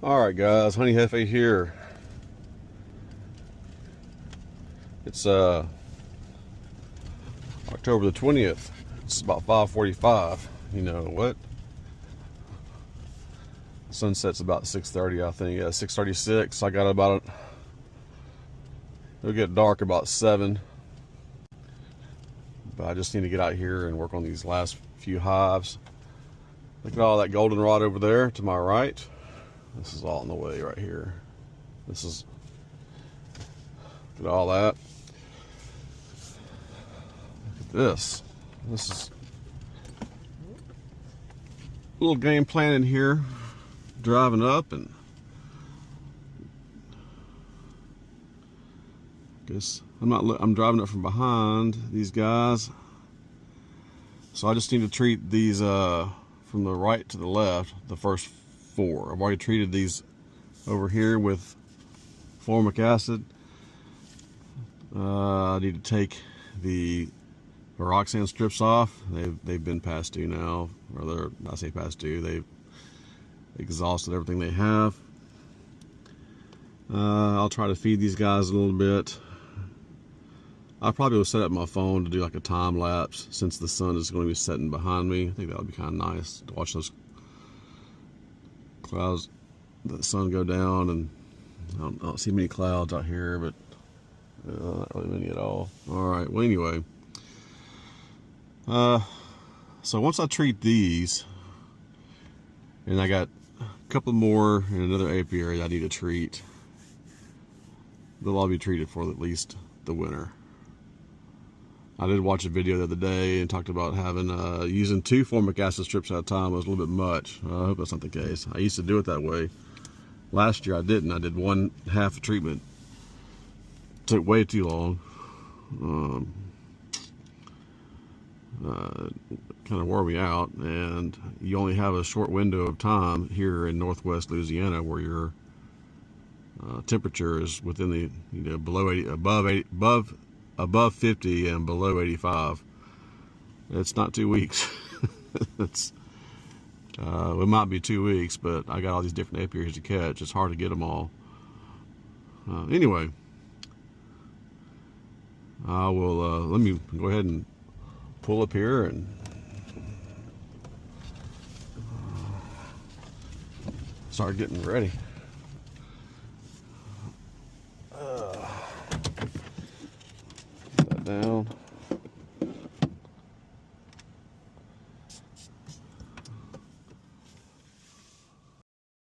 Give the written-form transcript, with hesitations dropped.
Alright guys, Honey Jefe here. It's October the 20th. It's about 5:45. You know what? Sunset's about 6:30, I think. Yeah, 6:36. I got about it'll get dark about 7. But I just need to get out here and work on these last few hives. Look at all that goldenrod over there to my right. This is all in the way right here. Look at all that. Look at this. This is a little game plan in here. Driving up and I'm driving up from behind these guys. So I just need to treat these from the right to the left, the first 4. I've already treated these over here with Formic Acid. I need to take the VarroxSan strips off. They've been past due now, or I say past due. They've exhausted everything they have. I'll try to feed these guys a little bit. I probably will set up my phone to do like a time lapse since the sun is going to be setting behind me. I think that would be kind of nice to watch those clouds, the sun go down, and I don't see many clouds out here, but not really many at all. All right, well anyway, so once I treat these, and I got a couple more in another apiary I need to treat, they'll all be treated for at least the winter. I did watch a video the other day and talked about having using 2 formic acid strips at a time was a little bit much. I hope that's not the case. I used to do it that way. Last year I didn't. I did 1/2 treatment. Took way too long. Kind of wore me out, and you only have a short window of time here in northwest Louisiana where your temperature is within the below 80, above 50 and below 85. It's not 2 weeks. It might be 2 weeks, but I got all these different apiaries to catch. It's hard to get them all. Anyway, I will let me go ahead and pull up here and start getting ready.